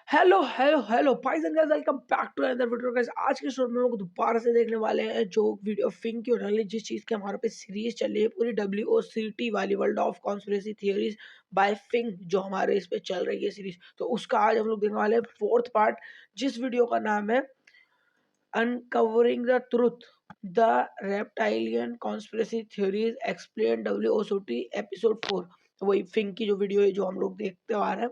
Hello hello hello guys and girls, welcome back to another video. Guys आज के show में हम लोग दोबारा से देखने वाले हैं जो वीडियो फिंग की होने वाली है, जिस चीज़ की हमारे पे सीरीज चल रही है पूरी WOCT वाली, world of conspiracy theories by Fing, जो हमारे इस पे चल रही है सीरीज। तो उसका आज हम लोग देखने वाले हैं फोर्थ पार्ट, जिस वीडियो का नाम है uncovering the truth the reptilian conspiracy theories explain WOCT episode 4। वही फिंग की जो वीडियो है जो हम लोग देखते आ रहे हैं।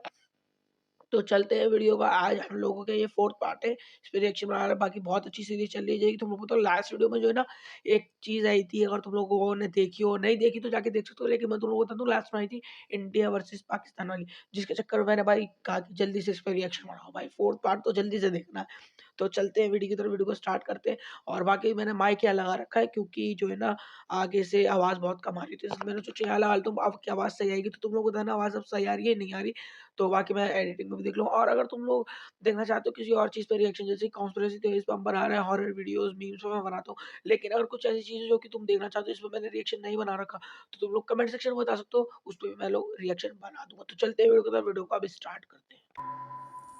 तो चलते हैं वीडियो का। आज हम लोगों का ये फोर्थ पार्ट है, इस पर रिएक्शन बना रहे हैं। बाकी बहुत अच्छी सीरीज चल रही है। तुम लोगों को तो लास्ट वीडियो में जो है ना एक चीज आई थी, अगर तुम लोगों ने देखी हो, नहीं देखी तो जाके देख सकते हो। लेकिन मैं तुम लोगों को बता दूं, लास्ट में आई थी इंडिया वर्सेस पाकिस्तान वाली, जिसके चक्कर में मैंने भाई कहा कि जल्दी से इस पर रिएक्शन बनाओ भाई, फोर्थ पार्ट तो जल्दी से देखना है। तो चलते हैं वीडियो की तरफ, वीडियो को स्टार्ट करते हैं। और बाकी मैंने माइक यहाँ लगा रखा है क्योंकि जो है ना आगे से आवाज बहुत कम आ रही थी, इसलिए मैंने सोचा यहाँ लगा तुम अब की आवाज सही आएगी। तो तुम लोग बताना आवाज अब सही आ रही है नहीं आ रही, तो बाकी मैं एडिटिंग में भी देख लूँगा। और अगर तुम लोग देखना चाहते हो किसी और चीज़ पे रिएक्शन, जैसे कॉन्स्पिरेसी थ्योरीज पे हम बना रहे हैं, हॉरर वीडियोस, मीम्स पे मैं बनाता हूँ, लेकिन अगर कुछ ऐसी चीज़ें जो कि तुम देखना चाहते हो, इस पे मैंने रिएक्शन नहीं बना रखा, तो तुम लोग कमेंट सेक्शन में बता सकते हो, उस पे भी मैं लोग रिएक्शन बना दूंगा। तो चलते हैं वीडियो के साथ, वीडियो को अब स्टार्ट करते हैं।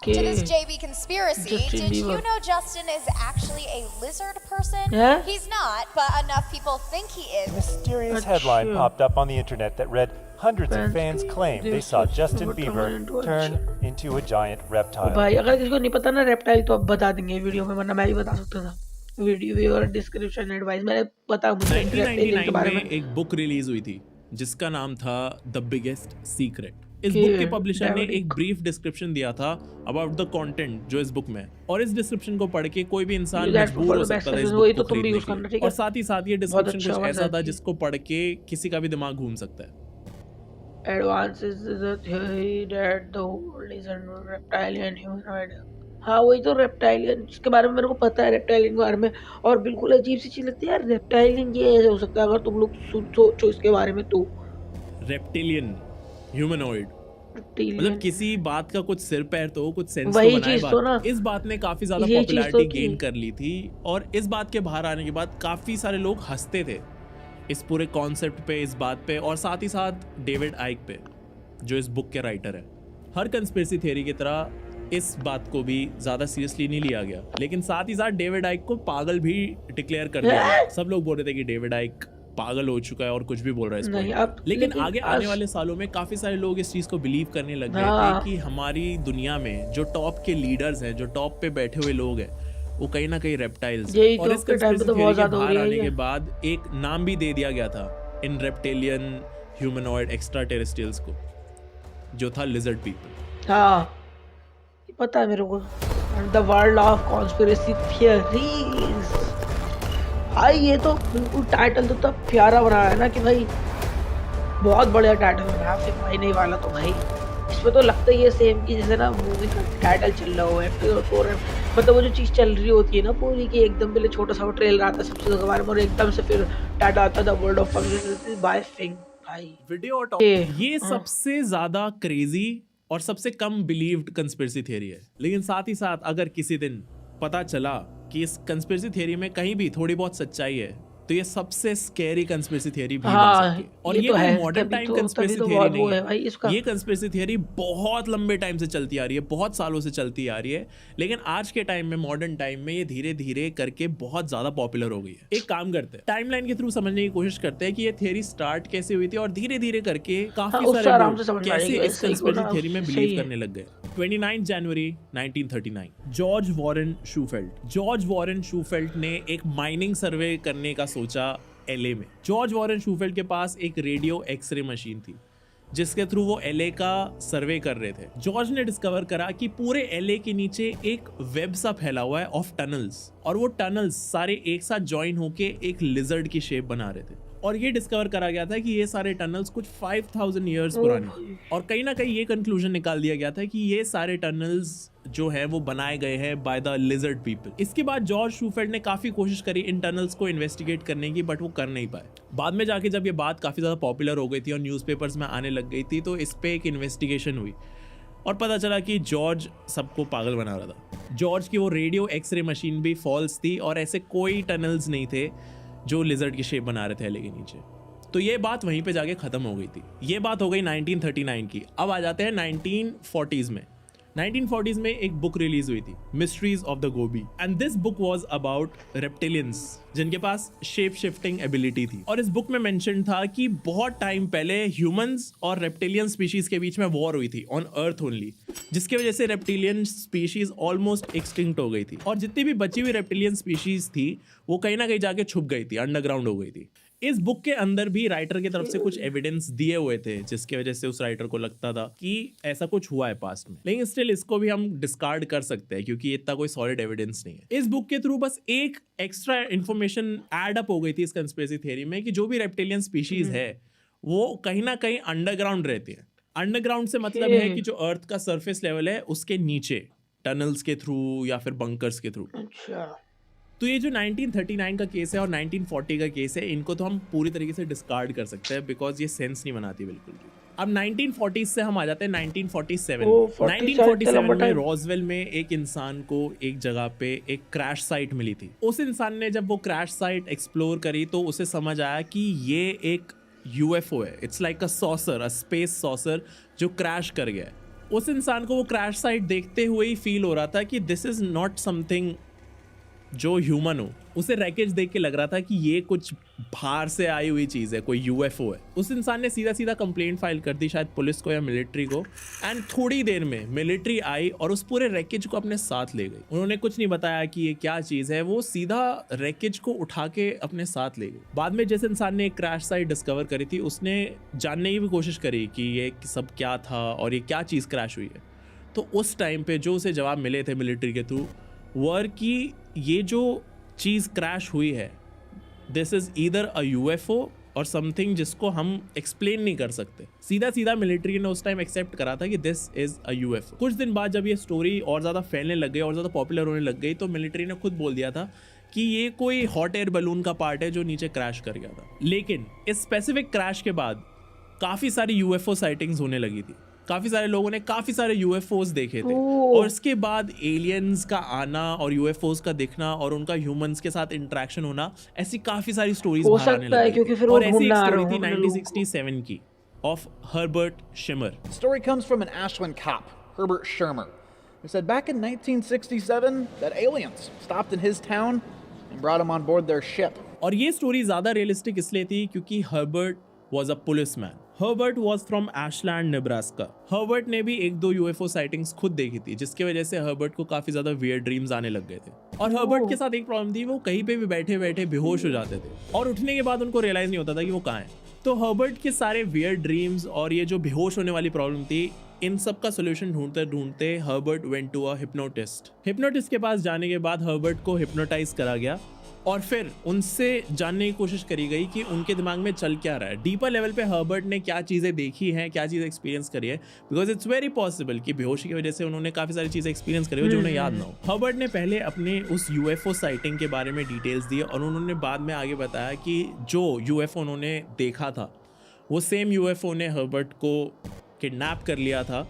To this JB conspiracy, Justin did Bieber. you know Justin is actually a lizard person? Yeah? He's not, but enough people think he A is. mysterious headline popped up on the internet that read, "Hundreds of fans claim they saw Justin Bieber turn into a giant reptile." भाई अगर किसी को नहीं पता ना reptile, तो अब बता देंगे वीडियो में, वरना मैं भी बता सकता था। वीडियो और डिस्क्रिप्शन एडवाइस मैंने पता मुझे रेप्टाइल के बारे में। एक बुक रिलीज हुई थी जिसका नाम था द बिगेस्ट सीक्रेट। इस बुक के पब्लिशर ने एक ब्रीफ डिस्क्रिप्शन दिया था अबाउट द कंटेंट जो इस बुक में है, और इस डिस्क्रिप्शन को पढ़ के कोई भी इंसान मजबूर हो सकता था इस बुक को खरीदने के लिए। और साथ ही साथ ये डिस्क्रिप्शन कुछ ऐसा था जिसको पढ़ के किसी का भी दिमाग घूम सकता है। Advances the theory that the world is a reptilian humanoid. हाँ वही तो रेप्टाइलियन, जिसके बारे में मेरे को पता है, रेप्टाइलियन के बारे में। और बिल्कुल अजीब सी चीज लगती है यार, रेप्टाइलियन ये ऐसे हो सकता है अगर तुम लोग सोचो इसके बारे में। तो रेप्टिलियन ह्यूमनॉइड मतलब किसी बात का कुछ सिर पैर तो कुछ सेंस वही तो बनाए चीज तो ना। इस बात ने काफी ज्यादा ये चीज तो पॉपुलैरिटी थी। गेन कर ली थी, और इस बात के बाहर आने के बाद काफी सारे लोग हंसते थे इस पूरे कॉन्सेप्ट पे, इस बात पे, और साथ ही साथ डेविड आइक पे जो इस बुक के राइटर है। हर कंस्पिरेसी थ्योरी की तरह इस बात को भी ज्यादा सीरियसली नहीं लिया गया, लेकिन साथ ही साथ डेविड आइक को पागल भी डिक्लेयर कर दिया गया। सब लोग बोल रहे थे कि डेविड आइक पागल हो चुका है और कुछ भी बोल रहा है इस पर। लेकिन आगे आने वाले सालों में काफी सारे लोग इस चीज को बिलीव करने लग गए थे कि हमारी दुनिया में जो टॉप के लीडर्स हैं, जो टॉप पे बैठे हुए लोग हैं, वो कहीं ना कहीं रेप्टाइल्स। और इस कंस्पिरेसी थ्योरी के बाहर आने के बाद एक नाम भी दे दिया गया था इन रेप्टिलियन ह्यूमनॉइड एक्स्ट्रा टेरेस्ट्रियल्स को, जो था लिजर्ड पीपल। हाँ पता है मेरे को, the world of conspiracy theories. भाई ये तो बिल्कुल टाइटल तो तब प्यारा बनाया है ना कि भाई बहुत बढ़िया टाइटल बनाया फिर भाई। नहीं वाला तो भाई इसमें तो लगता ही है सेम की जैसे ना मूवी का टाइटल चल रहा हो, मतलब वो जो चीज चल रही होती है ना पूरी की, एकदम पहले छोटा सा वो ट्रेलर आता है सब चीजों के बारे में, और एकदम से फिर टाइटल आता है the world of conspiracy by Fing. भाई वीडियो और ये सबसे ज्यादा क्रेजी और सबसे कम बिलीव्ड कंस्पिरेसी थ्योरी है। लेकिन साथ ही साथ अगर किसी दिन पता चला कि इस कंस्पिरेसी थ्योरी में कहीं भी थोड़ी बहुत सच्चाई है, तो ये सबसे स्कैरी कंस्पिरेसी थ्योरी भी बन सकती है। और ये कोई मॉडर्न टाइम कंस्पिरेसी थ्योरी नहीं है, ये कंस्पिरेसी थ्योरी बहुत लंबे टाइम से चलती आ रही है, बहुत सालों से चलती आ रही है। लेकिन आज के टाइम में, मॉडर्न टाइम में, ये धीरे धीरे करके बहुत ज्यादा पॉपुलर हो गई है। एक काम करते हैं, टाइमलाइन के थ्रू समझने की कोशिश करते हैं कि ये थ्योरी स्टार्ट कैसे हुई थी, और धीरे धीरे करके काफी सारे लोग कैसे इस कंस्पिरेसी थ्योरी में बिलीव करने लग गए। 29 जनवरी 1939 जॉर्ज वॉरेन शूफेल्ट ने एक माइनिंग सर्वे करने का सोचा एलए में। जॉर्ज वॉरेन शूफेल्ट के पास एक रेडियो एक्सरे मशीन थी जिसके थ्रू वो एलए का सर्वे कर रहे थे। जॉर्ज ने डिस्कवर करा कि पूरे एलए के नीचे एक वेब सा फैला हुआ है ऑफ टनल्स, और वो टनल्स सारे एक साथ ज्वाइन होके एक लिजर्ड की शेप बना रहे थे। और ये डिस्कवर करा गया था कि ये सारे टनल्स कुछ 5000 ईयर्स पुराने, और कहीं ना कहीं ये कंक्लूजन निकाल दिया गया था कि ये सारे टनल्स जो है वो बनाए गए हैं बाय द लिजर्ड पीपल। इसके बाद जॉर्ज शूफेल्ड ने काफी कोशिश करी इन टनल्स को इन्वेस्टिगेट करने की, बट वो कर नहीं पाए। बाद में जाके जब ये बात काफी ज्यादा पॉपुलर हो गई थी और न्यूज़पेपर्स में आने लग गई थी, तो इस पे एक इन्वेस्टिगेशन हुई और पता चला कि जॉर्ज सबको पागल बना रहा था। जॉर्ज की वो रेडियो एक्सरे मशीन भी फॉल्स थी, और ऐसे कोई टनल्स नहीं थे जो लिजर्ड की शेप बना रहे थे एले के नीचे। तो ये बात वहीं पे जाके खत्म हो गई थी। ये बात हो गई 1939 की। अब आ जाते हैं 1940s में। 1940s में एक बुक रिलीज हुई थी, mysteries of the Gobi, and this book was about reptilians जिनके पास शेप शिफ्टिंग एबिलिटी थी। और इस बुक में मेंशन था कि बहुत टाइम पहले ह्यूमंस और रेप्टिलियन स्पीशीज के बीच में वॉर हुई थी ऑन अर्थ ओनली, जिसकी वजह से रेप्टिलियन स्पीशीज ऑलमोस्ट एक्सटिंक्ट हो गई थी और जितनी भी बची हुई रेप्टिलियन स्पीशीज थी वो कहीं ना कहीं जाके छुप गई थी, अंडरग्राउंड हो गई थी। इस बुक के अंदर भी राइटर की तरफ से कुछ एविडेंस दिए हुए थे जिसकी वजह से उस राइटर को लगता था कि ऐसा कुछ हुआ है पास्ट में, लेकिन स्टिल इसको भी हम डिस्कार्ड कर सकते हैं क्योंकि इतना कोई सॉलिड एविडेंस नहीं है। इस बुक के थ्रू बस एक एक्स्ट्रा इन्फॉर्मेशन ऐड अप हो गई थी इस कंस्पिरेसी थियरी में कि जो भी रेप्टिलियन स्पीशीज है वो कहीं ना कहीं अंडरग्राउंड रहती है। अंडरग्राउंड से मतलब है कि जो अर्थ का सरफेस लेवल है उसके नीचे टनल्स के थ्रू या फिर बंकर्स के थ्रू। अच्छा, तो ये जो 1939 का केस है और 1940 का केस है, इनको तो हम पूरी तरीके से डिस्कार्ड कर सकते हैं बिकॉज ये सेंस नहीं बनाती बिल्कुल भी। अब 1940 से हम आ जाते हैं 1947। 1947 में रॉसवेल में एक इंसान को एक जगह पे एक क्रैश साइट मिली थी। उस इंसान ने जब वो क्रैश साइट एक्सप्लोर करी तो उसे समझ आया कि ये एक यूएफओ है, it's like a saucer, a space saucer जो क्रैश कर गया है। उस इंसान को वो क्रैश साइट देखते हुए ही फील हो रहा था कि दिस इज नॉट समथिंग जो ह्यूमन हो। उसे रैकेज देख के लग रहा था कि ये कुछ बाहर से आई हुई चीज़ है, कोई यूएफओ है। उस इंसान ने सीधा सीधा कंप्लेंट फाइल कर दी शायद पुलिस को या मिलिट्री को, एंड थोड़ी देर में मिलिट्री आई और उस पूरे रैकेज को अपने साथ ले गई। उन्होंने कुछ नहीं बताया कि ये क्या चीज़ है, वो सीधा रैकेज को उठा के अपने साथ ले गई। बाद में जिस इंसान ने एक क्रैश साइट डिस्कवर करी थी उसने जानने की भी कोशिश करी कि ये सब क्या था और ये क्या चीज़ क्रैश हुई है। तो उस टाइम पे जो उसे जवाब मिले थे मिलिट्री के थ्रू वर कि ये जो चीज़ क्रैश हुई है this is either a UFO और समथिंग जिसको हम एक्सप्लेन नहीं कर सकते। सीधा सीधा मिलिट्री ने उस टाइम एक्सेप्ट करा था कि दिस इज़ अ यूएफओ। कुछ दिन बाद जब ये स्टोरी और ज़्यादा फैलने लग गई और ज़्यादा पॉपुलर होने लग गई तो मिलिट्री ने खुद बोल दिया था कि ये कोई हॉट एयर बलून का पार्ट है जो नीचे क्रैश कर गया था। लेकिन इस स्पेसिफिक क्रैश के बाद काफ़ी सारी यूएफओ साइटिंग्स होने लगी थी, काफ़ी सारे लोगों ने काफ़ी सारे यूएफओज देखे थे और इसके बाद एलियंस का आना और यूएफओज का दिखना और उनका ह्यूमंस के साथ इंटरेक्शन होना, ऐसी काफ़ी सारी स्टोरीज हो बाहर आने सकता है लगी क्योंकि थी। फिर वो और ऐसी एक ढूंढना आ स्टोरी रहा थी हूँ 1967 की of Herbert shimmer. The story comes from an Ashland cop, Herbert Shermer, who said back in 1967 that aliens stopped in his town and brought him on board their ship. और ये स्टोरी ज़्यादा realistic इसलिए थी क्योंकि Herbert was a policeman. Herbert was from Ashland Nebraska. Herbert ने भी एक दो यूएफओ साइटिंग्स खुद देखी थी जिसकी वजह से हर्बर्ट को काफी ज्यादा वियर्ड ड्रीम्स आने लग गए थे। और हर्बर्ट के साथ एक प्रॉब्लम थी, वो कहीं पे भी बैठे बैठे बेहोश हो जाते थे और उठने के बाद उनको रियलाइज नहीं होता था कि वो कहाँ है। तो हर्बर्ट के सारे वियर्ड ड्रीम्स और ये जो बेहोश होने वाली प्रॉब्लम थी, इन सब का सोल्यूशन ढूंढते ढूंढते Herbert went to a hypnotist. Hypnotist के पास जाने के बाद हर्बर्ट को हिप्नोटाइज करा गया और फिर उनसे जानने की कोशिश करी गई कि उनके दिमाग में चल क्या रहा है। डीपर लेवल पे हर्बर्ट ने क्या चीज़ें देखी हैं, क्या चीज़ें एक्सपीरियंस करी है, बिकॉज इट्स वेरी पॉसिबल कि बेहोशी की वजह से उन्होंने काफ़ी सारी चीज़ें एक्सपीरियंस करी हो जो उन्हें याद ना हो। हर्बर्ट ने पहले अपने उस यूएफओ साइटिंग के बारे में डिटेल्स दिए और उन्होंने बाद में आगे बताया कि जो यूएफओ उन्होंने देखा था वो सेम यूएफओ ने हर्बर्ट को किडनैप कर लिया था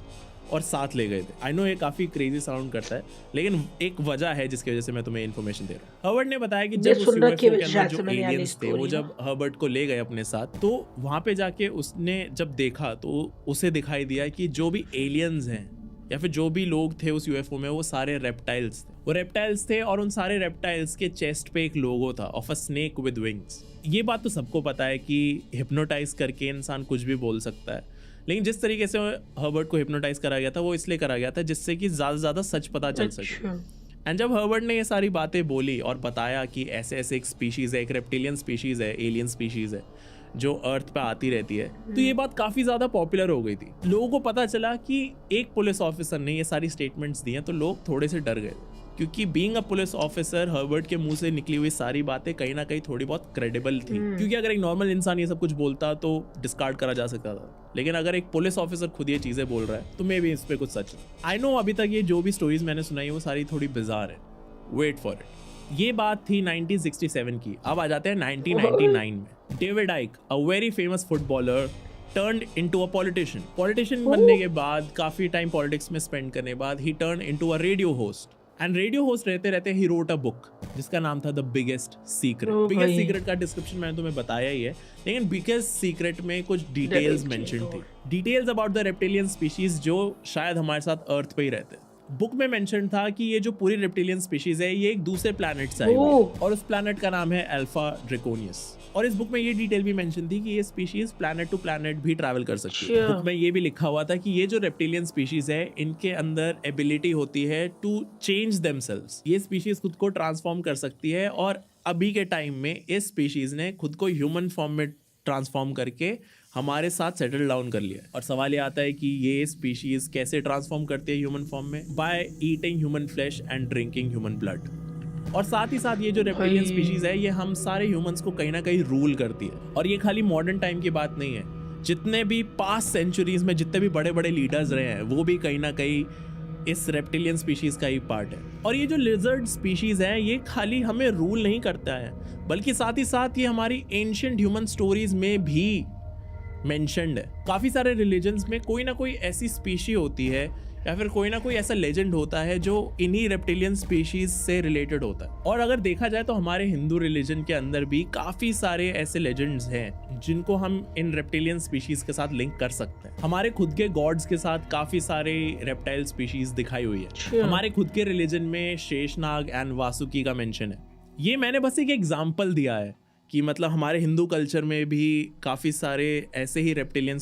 और साथ ले गए थे। आई नो ये काफ़ी क्रेजी साउंड करता है लेकिन एक वजह है जिसकी वजह से मैं तुम्हें इन्फॉर्मेशन दे रहा हूँ। हर्बर्ट ने बताया कि जब उस यूएफओ के अंदर जो एलियंस थे वो जब हर्बर्ट को ले गए अपने साथ तो वहाँ पे जाके उसने जब देखा तो उसे दिखाई दिया कि जो भी एलियंस हैं या फिर जो भी लोग थे उस यूएफओ में वो सारे रेप्टाइल्स थे। वो रेप्टाइल्स थे और उन सारे रेप्टाइल्स के चेस्ट पे एक लोगो था of a snake with wings. ये बात तो सबको पता है कि हिप्नोटाइज करके इंसान कुछ भी बोल सकता है, लेकिन जिस तरीके से हर्बर्ट को हिप्नोटाइज करा गया था वो इसलिए करा गया था जिससे कि ज़्यादा से ज़्यादा सच पता चल सके। एंड जब हर्बर्ट ने ये सारी बातें बोली और बताया कि ऐसे ऐसे एक स्पीशीज़ है, एक रेप्टिलियन स्पीशीज़ है, एलियन स्पीशीज़ है जो अर्थ पे आती रहती है, तो ये बात काफ़ी ज़्यादा पॉपुलर हो गई थी। लोगों को पता चला कि एक पुलिस ऑफिसर ने ये सारी स्टेटमेंट्स दी हैं तो लोग थोड़े से डर गए क्योंकि being a police officer Herbert के मुंह से निकली हुई सारी बातें कहीं ना कहीं थोड़ी बहुत क्रेडिबल थी। क्योंकि अगर एक नॉर्मल इंसान ये सब कुछ बोलता तो डिस्कार्ड करा जा सकता था, लेकिन अगर एक पुलिस ऑफिसर खुद ये चीज़ें बोल रहा है तो मे भी इस पे कुछ सच है। आई नो अभी तक ये जो भी स्टोरीज मैंने सुनाई वो सारी थोड़ी बिजार है, वेट फॉर इट। ये बात थी 1967 की। अब आ जाते हैं 1999 में। डेविड आइक, a very famous footballer, turned into a politician बनने के बाद काफ़ी टाइम पॉलिटिक्स में स्पेंड करने के बाद he turned into a radio host and radio host रहते रहते ही रोट अ बुक जिसका नाम था the biggest secret. Biggest secret का डिस्क्रिप्शन मैंने तुम्हें बताया ही है, लेकिन बिगेस्ट सीक्रेट में कुछ डिटेल्स मेंशन थी, details about the reptilian species जो शायद हमारे साथ अर्थ पे ही रहते हैं। बुक में मेंशन था कि ये जो पूरी रेप्टिलियन स्पीशीज है ये एक दूसरे प्लैनेट से आई हुई है और उस प्लैनेट का नाम है अल्फा ड्रैकोनियस। और इस बुक में ये डिटेल भी मेंशन थी कि ये स्पीशीज प्लैनेट टू प्लैनेट भी ट्रैवल कर सकती है। बुक में ये भी लिखा हुआ था कि ये जो रेप्टिलियन स्पीशीज है इनके अंदर एबिलिटी होती है टू चेंज देमसेल्व्स। ये स्पीशीज खुद को ट्रांसफॉर्म कर सकती है और अभी के टाइम में इस स्पीशीज ने खुद को ह्यूमन फॉर्म में ट्रांसफॉर्म करके हमारे साथ सेटल डाउन कर लिया। और सवाल ये आता है कि ये स्पीशीज कैसे ट्रांसफॉर्म करती है ह्यूमन फॉर्म में? By eating human flesh and drinking human blood. और साथ ही साथ ये जो रेप्टिलियन स्पीशीज है ये हम सारे ह्यूमंस को कहीं ना कहीं रूल करती है। और ये खाली मॉडर्न टाइम की बात नहीं है, जितने भी पास्ट सेंचुरीज में जितने भी बड़े बड़े लीडर्स रहे हैं वो भी कहीं ना कहीं इस रेप्टिलियन स्पीशीज का ही पार्ट है। और ये जो लिजर्ड स्पीशीज है ये खाली हमें रूल नहीं करता है, बल्कि साथ ही साथ ये हमारी एंशिएंट ह्यूमन स्टोरीज में भी मेंशन्ड है। काफी सारे रिलीजन्स में कोई ना कोई ऐसी स्पीशी होती है या फिर कोई ना कोई ऐसा लेजेंड होता है जो इन्हीं रेप्टिलियन स्पीशीज से रिलेटेड होता है। और अगर देखा जाए तो हमारे हिंदू रिलीजन के अंदर भी काफी सारे ऐसे लेजेंड्स हैं जिनको हम इन रेप्टिलियन स्पीशीज के साथ लिंक कर सकते हैं। हमारे खुद के गॉड्स के साथ काफी सारे रेप्टाइल स्पीशीज दिखाई हुई है। हमारे खुद के रिलीजन में शेषनाग एंड वासुकी का मेंशन है। ये मैंने बस एक एग्जाम्पल दिया है कि मतलब हमारे हिंदू कल्चर में भी काफ़ी सारे ऐसे ही रेप्टिलियन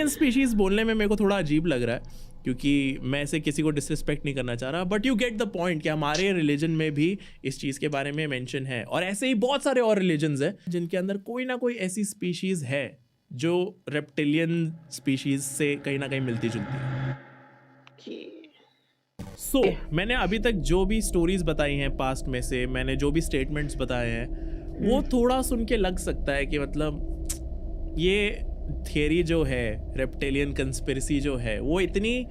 स्पीशीज बोलने में मेरे को थोड़ा अजीब लग रहा है क्योंकि मैं ऐसे किसी को डिसरिस्पेक्ट नहीं करना चाह रहा, but you get the point कि हमारे रिलीजन में भी इस चीज़ के बारे में मेंशन है। और ऐसे ही बहुत सारे और रिलीजन्स हैं जिनके अंदर कोई ना कोई ऐसी स्पीशीज है जो रेप्टिलियन स्पीशीज से कहीं ना कहीं मिलती जुलती है। मैंने अभी तक जो भी स्टोरीज बताई हैं पास्ट में से, मैंने जो भी स्टेटमेंट्स बताए हैं वो थोड़ा सुन के लग सकता है कि मतलब ये थियरी जो है रेप्टिलियन कंस्पिरेसी जो है वो इतनी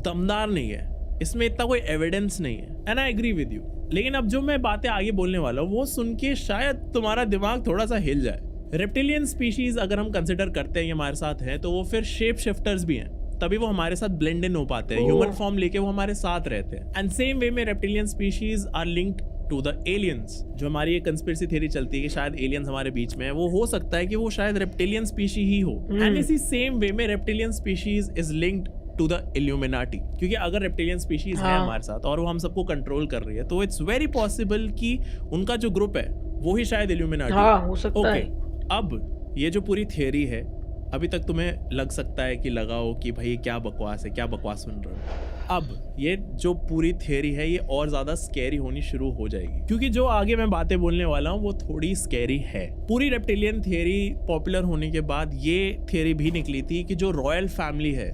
दमदार नहीं है, इसमें इतना कोई एविडेंस नहीं है, and I agree with you. लेकिन अब जो मैं बातें आगे बोलने वाला हूँ वो सुन के शायद तुम्हारा दिमाग थोड़ा सा हिल जाए। रेप्टिलियन स्पीशीज अगर हम कंसिडर करते हैं ये हमारे साथ हैं तो वो फिर शेप शिफ्टर्स भी हैं, तभी वो हमारे साथ ब्लेंड इन हो पाते हैं, ह्यूमन फॉर्म लेके वो हमारे साथ रहते हैं। एंड सेम वे में reptilian species are linked to the aliens. जो हमारी ये कंस्पिरेसी थ्योरी चलती है कि शायद एलियंस हमारे बीच में है, वो हो सकता है कि वो शायद रेप्टिलियन स्पीशी ही हो। एंड इसी सेम वे में reptilian species is linked to the Illuminati, क्योंकि अगर रेप्टिलियन स्पीशीज है हमारे साथ और वो हम सबको कंट्रोल कर रही है तो इट्स वेरी पॉसिबल कि उनका जो ग्रुप है वो ही शायद इल्यूमिनाटी हो सकता है। अब ये जो पूरी थियरी है अभी तक तुम्हें लग सकता है कि लगाओ कि भाई क्या बकवास है, क्या बकवास सुन रहे हो। अब ये जो पूरी थियरी है ये और ज्यादा स्कैरी होनी शुरू हो जाएगी, क्योंकि जो आगे मैं बातें बोलने वाला हूँ वो थोड़ी स्कैरी है। पूरी रेप्टिलियन थियरी पॉपुलर होने के बाद ये थियरी भी निकली थी कि जो रॉयल फैमिली है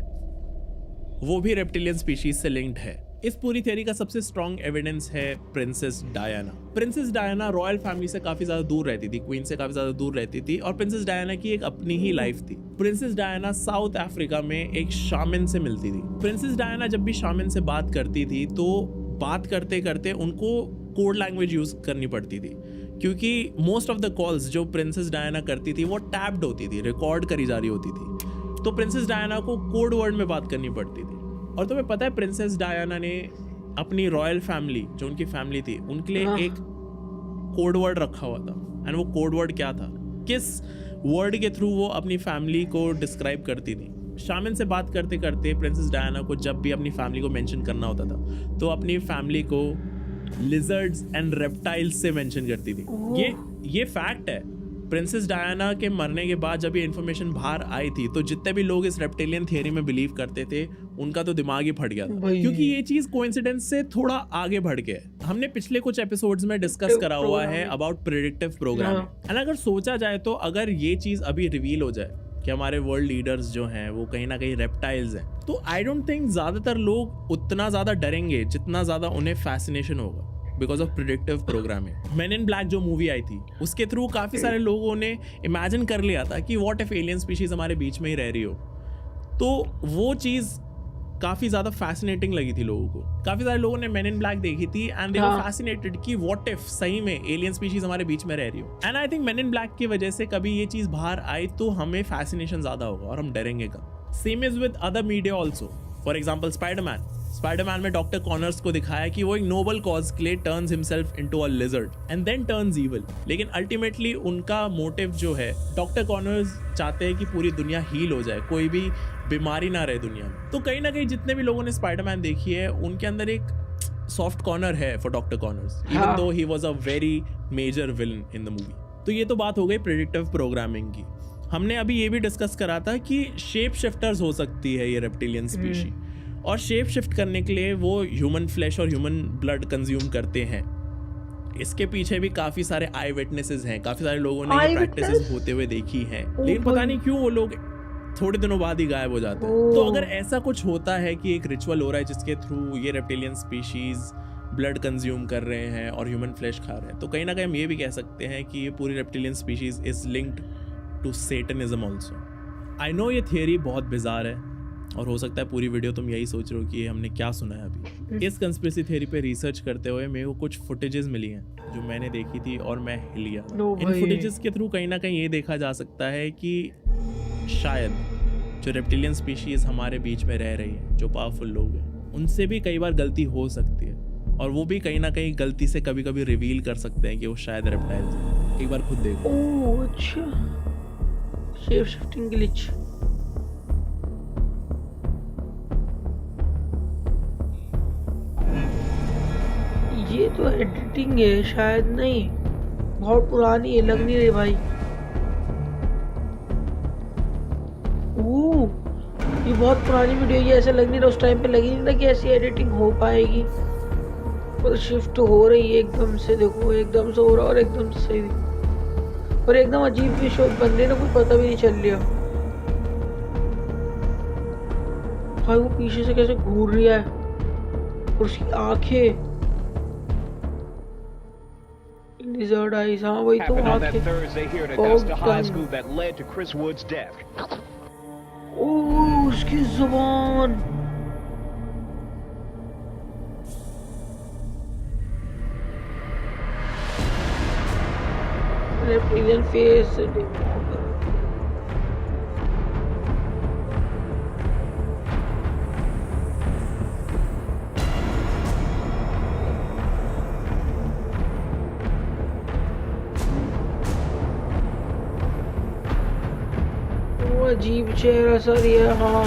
वो भी रेप्टिलियन स्पीशीज से लिंक्ड है। इस पूरी थियरी का सबसे स्ट्रॉन्ग एविडेंस है princess Diana. Princess Diana royal family से काफी ज्यादा दूर रहती थी, क्वीन से काफी ज्यादा दूर रहती थी, और प्रिंसेस डायना की एक अपनी ही लाइफ थी। प्रिंसेस डायना साउथ अफ्रीका में एक शामिन से मिलती थी। प्रिंसेस डायना जब भी शामिन से बात करती थी तो बात करते करते उनको कोड लैंग्वेज यूज करनी पड़ती थी, क्योंकि मोस्ट ऑफ द कॉल्स जो प्रिंसेस डायना करती थी वो टैप्ड होती थी, रिकॉर्ड करी जा रही होती थी। तो प्रिंसेस डायना को कोड वर्ड में बात करनी पड़ती थी। और तुम्हें पता है प्रिंसेस डायना ने अपनी रॉयल फैमिली जो उनकी फैमिली थी उनके लिए एक कोड वर्ड रखा हुआ था। एंड वो कोड वर्ड क्या था, किस वर्ड के थ्रू वो अपनी फैमिली को डिस्क्राइब करती थी? शामिन से बात करते करते प्रिंसेस डायना को जब भी अपनी फैमिली को मेंशन करना होता था तो अपनी फैमिली को लिजर्ड्स एंड रेप्टाइल्स से मेंशन करती थी। ये फैक्ट है। प्रिंसेस डायना के मरने के बाद जब ये इन्फॉर्मेशन बाहर आई थी तो जितने भी लोग इस रेप्टिलियन थियरी में बिलीव करते थे उनका तो दिमाग ही फट गया था, क्योंकि ये चीज कोइंसिडेंस से थोड़ा आगे बढ़ गया है। हमने पिछले कुछ एपिसोड्स में डिस्कस करा हुआ है अबाउट प्रेडिक्टिव प्रोग्रामिंग। एंड अगर सोचा जाए तो अगर ये चीज अभी रिवील हो जाए कि हमारे वर्ल्ड लीडर्स जो हैं वो कहीं ना कहीं रेप्टाइल्स हैं, तो आई डोंट थिंक ज्यादातर लोग उतना ज्यादा डरेंगे जितना ज्यादा उन्हें फैसिनेशन होगा because of predictive programming. Main in black जो मूवी आई थी उसके थ्रू काफी सारे लोगों ने इमेजिन कर लिया था कि व्हाट इफ एलियन स्पीशीज हमारे बीच में ही रह रही हो, तो वो चीज काफी ज्यादा फैसिनेटिंग लगी थी लोगों को। काफी सारे लोगों ने मेन इन ब्लैक देखी थी एंड दे वर फैसिनेटेड कि व्हाट इफ सही में एलियन स्पीशीज हमारे बीच में रह रही हो। And I think main in black की वजह से कभी ये चीज बाहर आई तो हमें फैसिनेशन ज्यादा होगा और हम डरेंगे कम। Same is with other media also. For example Spiderman में डॉक्टर कॉनर्स को दिखाया कि वो एक नोबल कॉज के लिए turns himself into a lizard and then turns evil, लेकिन अल्टीमेटली उनका मोटिव जो है, डॉक्टर कॉनर्स चाहते हैं कि पूरी दुनिया हील हो जाए, कोई भी बीमारी ना रहे दुनिया में। तो कहीं ना कहीं जितने भी लोगों ने स्पाइडरमैन देखी है उनके अंदर एक सॉफ्ट कॉर्नर है for doctor Connors, even though he was a very major villain in the movie. तो ये तो बात हो गई प्रेडिक्टिव प्रोग्रामिंग की। हमने अभी ये भी डिस्कस करा था कि शेप शिफ्टर्स हो सकती है ये रेप्टिलियन स्पीशी, और शेप शिफ्ट करने के लिए वो ह्यूमन फ्लैश और ह्यूमन ब्लड कंज्यूम करते हैं। इसके पीछे भी काफी सारे आई विटनेसेस हैं, काफी सारे लोगों ने ये प्रैक्टिसेस होते हुए देखी हैं, लेकिन पता नहीं क्यों वो लोग थोड़े दिनों बाद ही गायब हो जाते हैं। तो अगर ऐसा कुछ होता है कि एक रिचुअल हो रहा है जिसके थ्रू ये रेप्टिलियन स्पीशीज ब्लड कंज्यूम कर रहे हैं और ह्यूमन फ्लैश खा रहे हैं, तो कहीं ना कहीं हम ये भी कह सकते हैं कि ये पूरी reptilian species is linked to satanism also. I know ये थियरी बहुत बिजार है और हो सकता है पूरी वीडियो तुम यही सोच रहे हो कि हमने क्या सुना है अभी। इस कंस्पिरेसी थ्योरी पे रिसर्च करते हुए मेरे को कुछ फुटेजेस मिली हैं जो मैंने देखी थी और मैं हिल गया था। इन फुटेजेस के थ्रू कहीं ना कहीं ये देखा जा सकता है कि शायद जो रेप्टिलियन स्पीशीज हमारे बीच में रह रही है, जो पावरफुल लोग हैं, उनसे भी कई बार गलती हो सकती है, और वो भी कहीं ना कहीं गलती से कभी कभी रिवील कर सकते हैं कि वो शायद रेप्टाइल्स हैं। एक बार खुद देखो। ओह अच्छा, शेप शिफ्टिंग ग्लिच। ये तो एडिटिंग है शायद, नहीं बहुत पुरानी है, लग नहीं रही भाई। ये बहुत पुरानी वीडियो है, ऐसा लग नहीं रहा, उस टाइम पे लगी नहीं था कि ऐसी एडिटिंग हो पाएगी। और शिफ्ट हो रही है एकदम से, देखो एकदम से हो रहा है और एकदम से, और एकदम अजीब भी शो, बंदे ने कुछ पता भी नहीं चल लिया भाई। वो पीछे से कैसे घूर रहा है और उसकी आंखें, लिजर्ड आईज, हाँ वही तो आंखें। ओह उसकी जुबान, रेप्टिलियन फेस। अजीब चेहरा सर ये, हाँ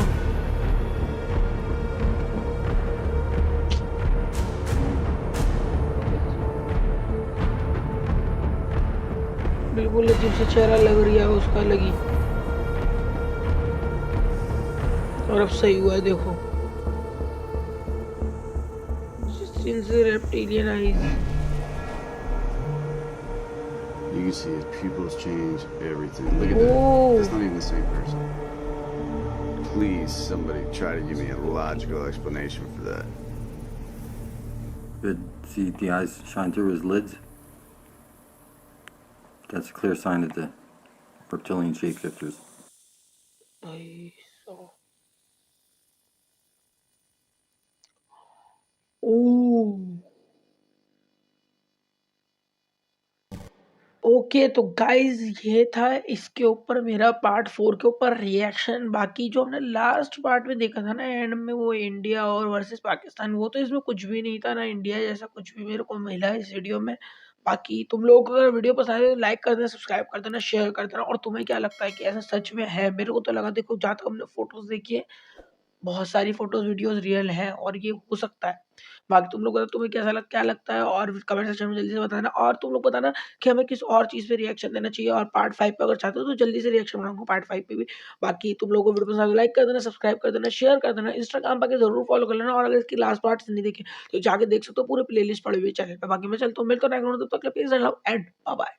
बिल्कुल अजीब सा चेहरा लग रही है उसका, लगी। और अब सही हुआ है देखो, reptilian eyes. You can see his pupils change, everything. Look at that. It's not even the same person. Please, somebody try to give me a logical explanation for that. Good. See the eyes shine through his lids? That's a clear sign of the reptilian shapeshifters. Okay तो guys ये था इसके ऊपर मेरा part 4 के ऊपर reaction. बाकी जो हमने लास्ट पार्ट में देखा था ना एंड में, वो इंडिया और वर्सेस पाकिस्तान, वो तो इसमें कुछ भी नहीं था ना, इंडिया जैसा कुछ भी मेरे को मिला इस वीडियो में। बाकी तुम लोगों को अगर वीडियो पसंद है तो लाइक कर देना, सब्सक्राइब कर देना, शेयर कर देना। और तुम्हें क्या लगता है कि ऐसा सच में है? मेरे को तो लगा, देखो जहाँ तक हमने फोटोज देखी है, बहुत सारी फोटोज वीडियोस रियल हैं और ये हो सकता है। बाकी तुम लोग तुम्हें क्या लगता है और कमेंट सेक्शन में जल्दी से बताना। और तुम लोग बताना कि हमें किस और चीज़ पे रिएक्शन देना चाहिए, और पार्ट 5 पे अगर चाहते हो तो जल्दी से रिएक्शन बनाऊंगा पार्ट 5 पे भी। बाकी तुम लोगों को वीडियो पसंद लाइक कर देना, सब्सक्राइब कर देना, शेयर कर देना, इंस्टाग्राम पर जरूर फॉलो कर लेना। और अगर इसकी लास्ट पार्ट नहीं देखे तो जाके देख सकते हो, पूरे प्ले लिस्ट पड़ी हुई चैनल पर। बाकी मैं चलता हूँ, मिलता हूँ, तब तक प्लीज एंड बाय बाय।